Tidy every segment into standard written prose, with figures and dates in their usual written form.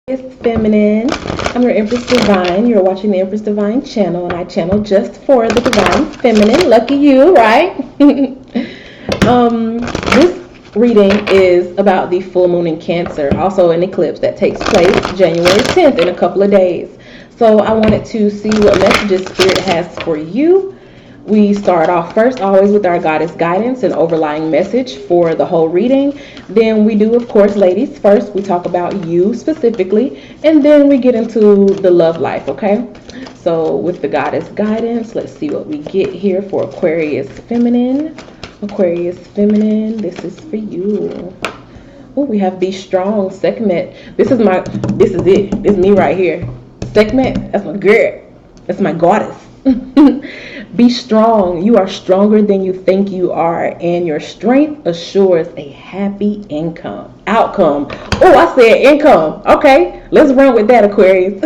It's feminine. I'm your Empress Divine. You're watching the Empress Divine Channel, and I channel just for the divine feminine. Lucky you, right? This reading is about the full moon in Cancer, also an eclipse that takes place January 10th in a couple of days. So I wanted to see what messages Spirit has for you. We start off first always with our goddess guidance and overlying message for the whole reading. Then we do, of course, ladies first. We talk about you specifically, and then we get into the love life, okay? So with the goddess guidance, let's see what we get here for Aquarius feminine. Aquarius feminine, this is for you. Oh, we have Be Strong, Sekhmet. This is it. This is me right here. Sekhmet, that's my girl. That's my goddess. Be strong. You are stronger than you think you are, and your strength assures a happy outcome. Oh, I said income. Okay, let's run with that, Aquarius.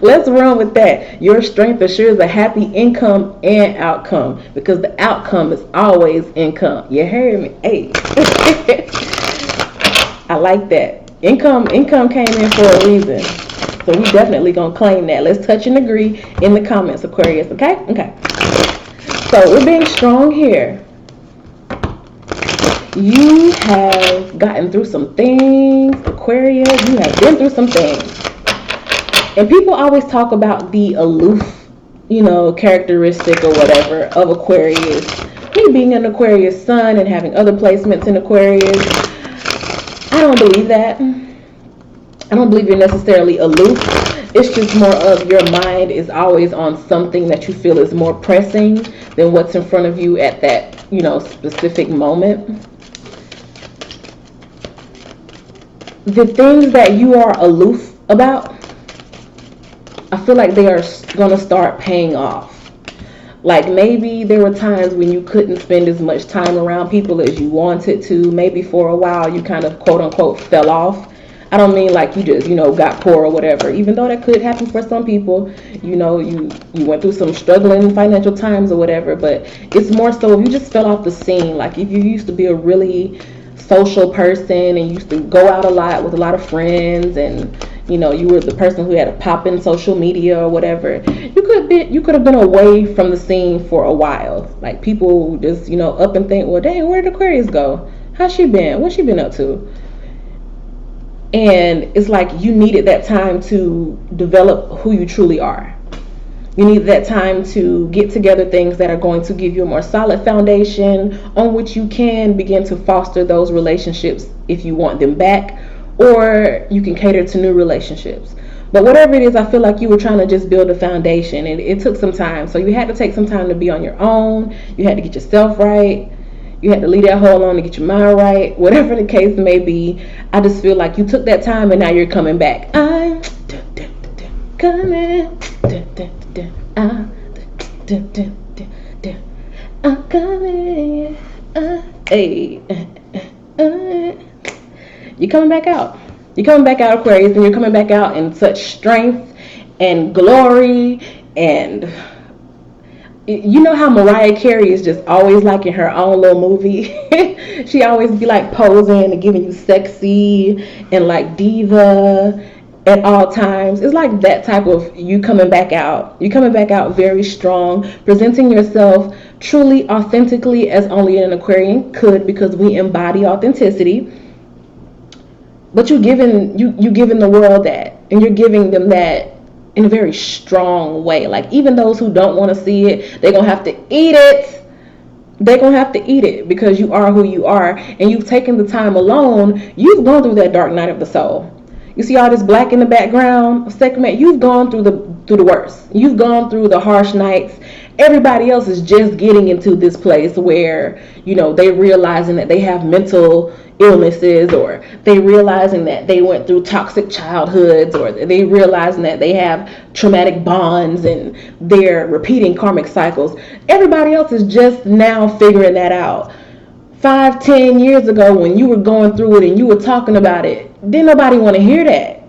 Let's run with that. Your strength assures a happy income and outcome, because the outcome is always income. You heard me? Hey. I like that. Income came in for a reason. So we definitely gonna claim that. Let's touch and agree in the comments, Aquarius, okay? Okay. So we're being strong here. You have gotten through some things, Aquarius. You have been through some things. And people always talk about the aloof, characteristic or whatever of Aquarius. Me being an Aquarius sun and having other placements in Aquarius, I don't believe that. I don't believe you're necessarily aloof. It's just more of your mind is always on something that you feel is more pressing than what's in front of you at that, specific moment. The things that you are aloof about, I feel like they are going to start paying off. Like maybe there were times when you couldn't spend as much time around people as you wanted to. Maybe for a while you kind of quote unquote fell off. I don't mean like you just, got poor or whatever, even though that could happen for some people. You went through some struggling financial times or whatever, but it's more so if you just fell off the scene. Like if you used to be a really social person and used to go out a lot with a lot of friends, and you were the person who had a pop in social media or whatever, you could have been away from the scene for a while. Like people just, up and think, well, dang, where did Aquarius go? How's she been? What's she been up to? And it's like you needed that time to develop who you truly are. You need that time to get together things that are going to give you a more solid foundation on which you can begin to foster those relationships if you want them back, or you can cater to new relationships. But whatever it is, I feel like you were trying to just build a foundation, and it took some time. So you had to take some time to be on your own. You had to get yourself right. You had to leave that hole on to get your mind right. Whatever the case may be, I just feel like you took that time and now you're coming back. I'm coming. I'm coming. Hey. You're coming back out. You're coming back out, Aquarius, and you're coming back out in such strength and glory. And you know how Mariah Carey is just always like in her own little movie. She always be like posing and giving you sexy and like diva at all times. It's like that type of you coming back out. You're coming back out very strong, presenting yourself truly authentically as only an Aquarian could, because we embody authenticity. But you're giving the world that, and you're giving them that in a very strong way. Like even those who don't want to see it, they're going to have to eat it. They're going to have to eat it, because you are who you are, and you've taken the time alone. You've gone through that dark night of the soul. You see all this black in the background, Sekhmet, you've gone through the worst. You've gone through the harsh nights. Everybody else is just getting into this place where, they realizing that they have mental illnesses, or they realizing that they went through toxic childhoods, or they realizing that they have traumatic bonds and they're repeating karmic cycles. Everybody else is just now figuring that out. 5-10 years ago, when you were going through it and you were talking about it, didn't nobody want to hear that.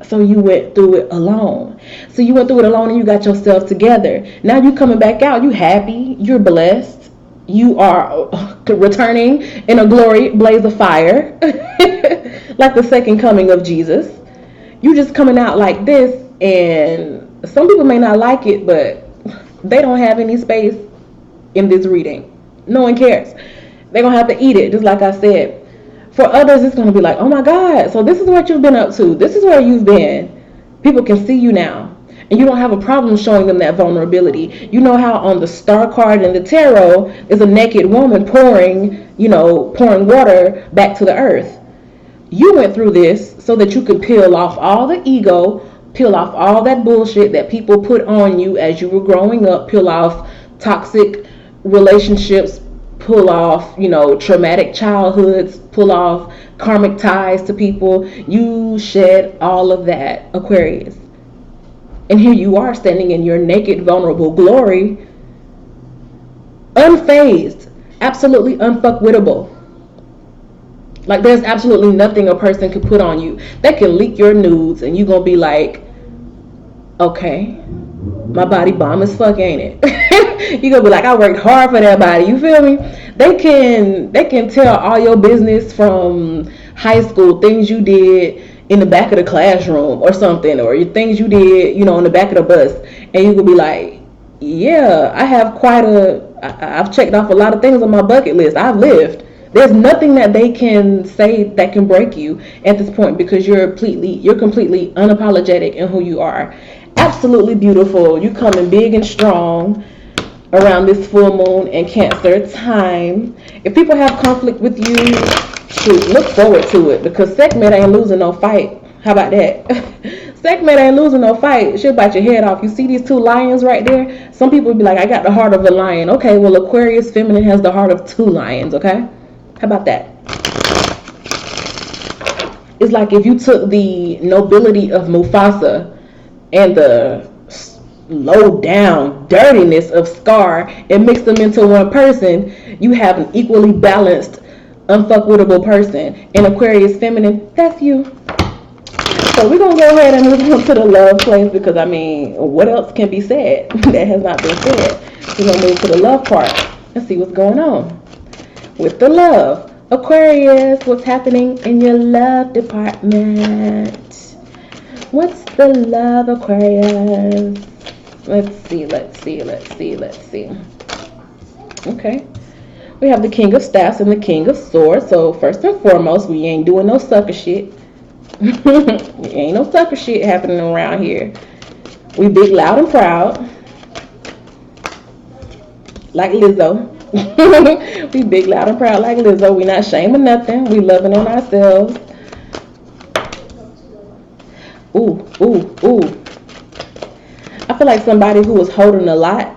So you went through it alone. So you went through it alone and you got yourself together. Now you coming back out, you happy, you're blessed. You are returning in a glory blaze of fire, like the second coming of Jesus. You just coming out like this, and some people may not like it, but they don't have any space in this reading. No one cares. They're gonna have to eat it, just like I said. For others, it's gonna be like, oh my God, so this is what you've been up to. This is where you've been. People can see you now. And you don't have a problem showing them that vulnerability. You know how on the star card in the tarot is a naked woman pouring water back to the earth. You went through this so that you could peel off all the ego, peel off all that bullshit that people put on you as you were growing up, peel off toxic relationships, pull off, traumatic childhoods, pull off karmic ties to people. You shed all of that, Aquarius. And here you are standing in your naked, vulnerable glory, unfazed, absolutely unfuckwittable. Like there's absolutely nothing a person could put on you. They can leak your nudes and you're going to be like, okay, my body bomb as fuck, ain't it? You're going to be like, I worked hard for that body. You feel me? They can tell all your business from high school, things you did in the back of the classroom or something, or things you did, in the back of the bus, and you could be like, yeah, I've checked off a lot of things on my bucket list. I've lived. There's nothing that they can say that can break you at this point, because you're completely unapologetic in who you are. Absolutely beautiful. You coming big and strong around this full moon and Cancer time. If people have conflict with you, shoot, look forward to it, because Sekhmet ain't losing no fight. How about that? Sekhmet ain't losing no fight. She'll bite your head off. You see these two lions right there? Some people will be like, I got the heart of a lion. Okay, well, Aquarius feminine has the heart of two lions, okay? How about that? It's like if you took the nobility of Mufasa and the low down dirtiness of Scar and mixed them into one person, you have an equally balanced, unfuckwittable person. And Aquarius feminine, that's you. So we're gonna go ahead and move on to the love place, because what else can be said that has not been said? We're gonna move to the love part and see what's going on with the love. Aquarius, what's happening in your love department? What's the love, Aquarius? Let's see. Okay. We have the King of Staffs and the King of Swords. So first and foremost, we ain't doing no sucker shit. Ain't no sucker shit happening around here. We big, loud, and proud. Like Lizzo. We big, loud, and proud like Lizzo. We not shaming nothing. We loving on ourselves. Ooh. I feel like somebody who was holding a lot.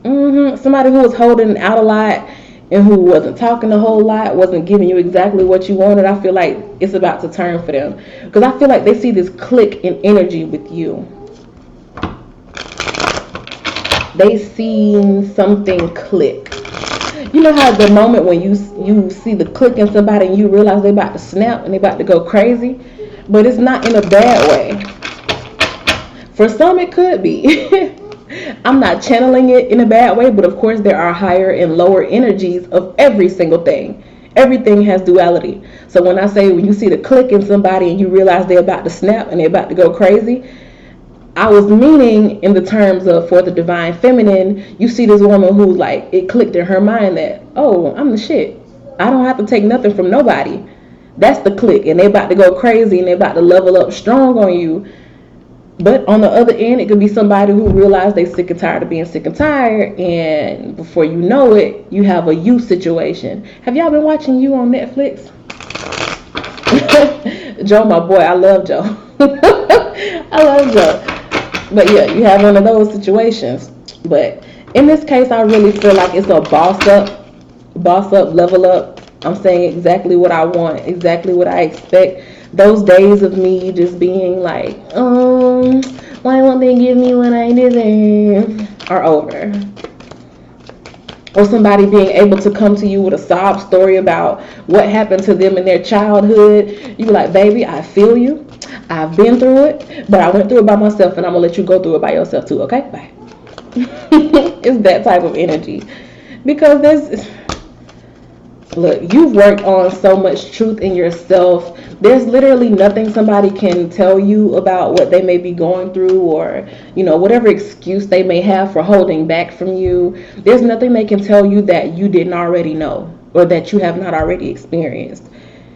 Somebody who was holding out a lot and who wasn't talking a whole lot, wasn't giving you exactly what you wanted. I feel like it's about to turn for them, because I feel like they see this click in energy with you. They seen something click. You know how the moment when you see the click in somebody and you realize they about to snap and they about to go crazy, but it's not in a bad way. For some it could be. I'm not channeling it in a bad way, but of course there are higher and lower energies of every single thing. Everything has duality. So when I say when you see the click in somebody and you realize they're about to snap and they're about to go crazy, I was meaning in the terms of, for the divine feminine, you see this woman who, like, it clicked in her mind that, oh, I'm the shit. I don't have to take nothing from nobody. That's the click. And they're about to go crazy and they're about to level up strong on you. But on the other end, it could be somebody who realized they're sick and tired of being sick and tired. And before you know it, you have a you situation. Have y'all been watching You on Netflix? Joe, my boy, I love Joe. I love Joe. But yeah, you have one of those situations. But in this case, I really feel like it's a boss up, level up. I'm saying exactly what I want, exactly what I expect. Those days of me just being like, why won't they give me what I deserve, are over. Or somebody being able to come to you with a sob story about what happened to them in their childhood. You be like, baby, I feel you. I've been through it, but I went through it by myself, and I'm going to let you go through it by yourself too, okay? Bye. It's that type of energy. Because Look, you've worked on so much truth in yourself. There's literally nothing somebody can tell you about what they may be going through, or, whatever excuse they may have for holding back from you. There's nothing they can tell you that you didn't already know or that you have not already experienced.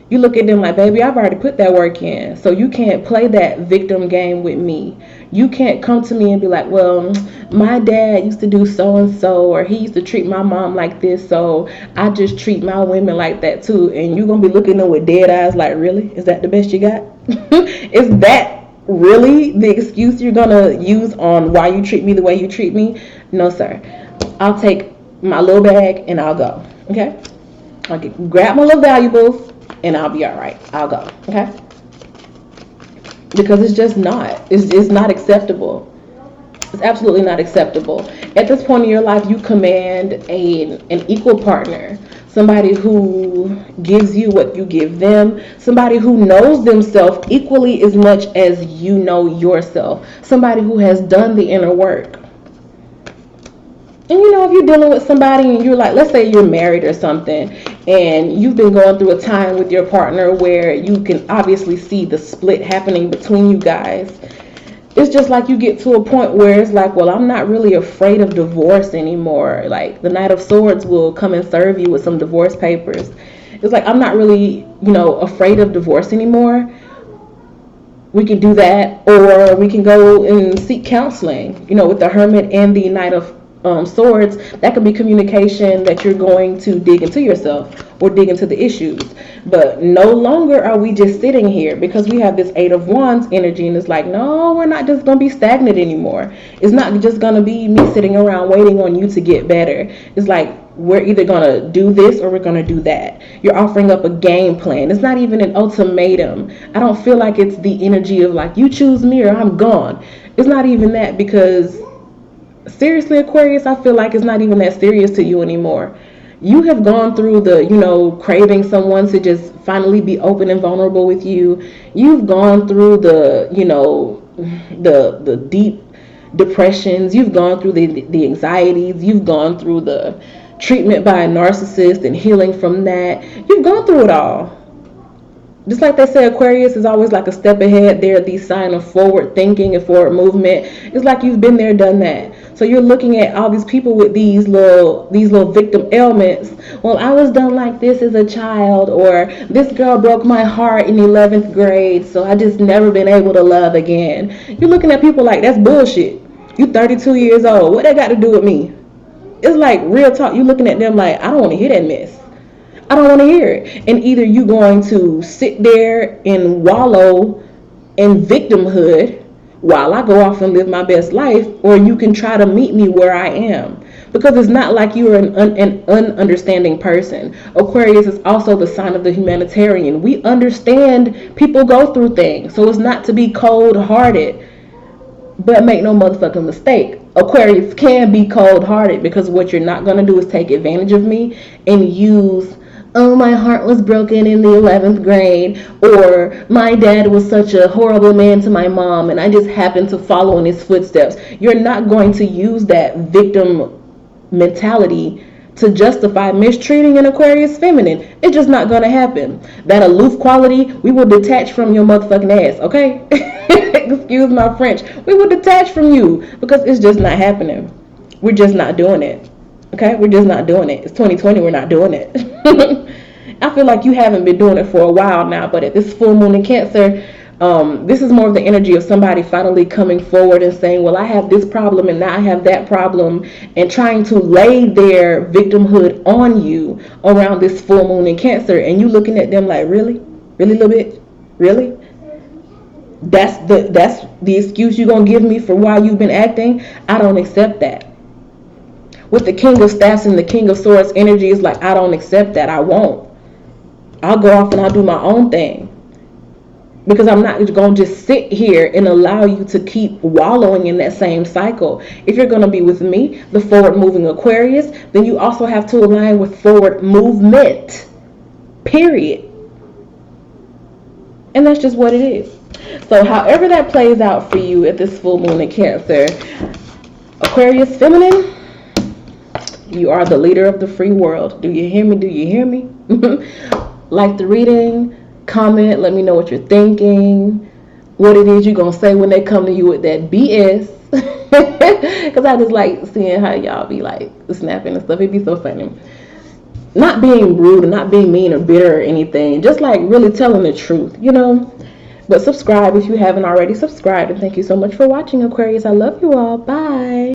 You look at them like, baby, I've already put that work in. So you can't play that victim game with me. You can't come to me and be like, well, my dad used to do so and so, or he used to treat my mom like this, so I just treat my women like that too. And you're going to be looking at them with dead eyes like, really? Is that the best you got? Is that really the excuse you're going to use on why you treat me the way you treat me? No, sir. I'll take my little bag and I'll go. Okay? I'll grab my little valuables and I'll be all right. I'll go. Okay? Because it's just not. It's not acceptable. It's absolutely not acceptable. At this point in your life, you command an equal partner. Somebody who gives you what you give them. Somebody who knows themselves equally as much as you know yourself. Somebody who has done the inner work. And if you're dealing with somebody and you're like, let's say you're married or something, and you've been going through a time with your partner where you can obviously see the split happening between you guys. It's just like you get to a point where it's like, well, I'm not really afraid of divorce anymore. Like the Knight of Swords will come and serve you with some divorce papers. It's like, I'm not really, afraid of divorce anymore. We can do that, or we can go and seek counseling, with the Hermit and the Knight of Swords. That could be communication that you're going to dig into yourself or dig into the issues. But no longer are we just sitting here, because we have this Eight of Wands energy, and it's like, no, we're not just going to be stagnant anymore. It's not just going to be me sitting around waiting on you to get better. It's like, we're either going to do this or we're going to do that. You're offering up a game plan. It's not even an ultimatum. I don't feel like it's the energy of like, you choose me or I'm gone. It's not even that, because seriously, Aquarius, I feel like it's not even that serious to you anymore. You have gone through the, craving someone to just finally be open and vulnerable with you. You've gone through the, the deep depressions. You've gone through the anxieties. You've gone through the treatment by a narcissist and healing from that. You've gone through it all. Just like they say, Aquarius is always like a step ahead. They're the sign of forward thinking and forward movement. It's like you've been there, done that. So you're looking at all these people with these little victim ailments. Well, I was done like this as a child, or this girl broke my heart in 11th grade, so I just never been able to love again. You're looking at people like, that's bullshit. You 32 years old. What that got to do with me? It's like real talk. You're looking at them like, I don't want to hear that mess. I don't want to hear it. And either you're going to sit there and wallow in victimhood while I go off and live my best life, or you can try to meet me where I am. Because it's not like you're an ununderstanding person. Aquarius is also the sign of the humanitarian. We understand people go through things. So it's not to be cold-hearted. But make no motherfucking mistake, Aquarius can be cold-hearted, because what you're not going to do is take advantage of me and use, oh, my heart was broken in the 11th grade, or my dad was such a horrible man to my mom and I just happened to follow in his footsteps. You're not going to use that victim mentality to justify mistreating an Aquarius feminine. It's just not going to happen. That aloof quality, we will detach from your motherfucking ass, okay? Excuse my French. We will detach from you, because it's just not happening. We're just not doing it. Okay? We're just not doing it. It's 2020. We're not doing it. I feel like you haven't been doing it for a while now, but at this full moon in Cancer, this is more of the energy of somebody finally coming forward and saying, well, I have this problem and now I have that problem, and trying to lay their victimhood on you around this full moon in Cancer, and you looking at them like, really? Really, little bit? Really? That's the excuse you're going to give me for why you've been acting? I don't accept that. With the King of Staffs and the King of Swords energy, it's like, I don't accept that. I won't. I'll go off and I'll do my own thing. Because I'm not going to just sit here and allow you to keep wallowing in that same cycle. If you're going to be with me, the forward moving Aquarius, then you also have to align with forward movement. Period. And that's just what it is. So however that plays out for you at this full moon in Cancer, Aquarius feminine, you are the leader of the free world. Do you hear me? Do you hear me? Like the reading, comment, let me know what you're thinking, what it is you're going to say when they come to you with that BS. Because I just like seeing how y'all be like snapping and stuff. It'd be so funny. Not being rude and not being mean or bitter or anything. Just like really telling the truth, you know. But subscribe if you haven't already subscribed. And thank you so much for watching, Aquarius. I love you all. Bye.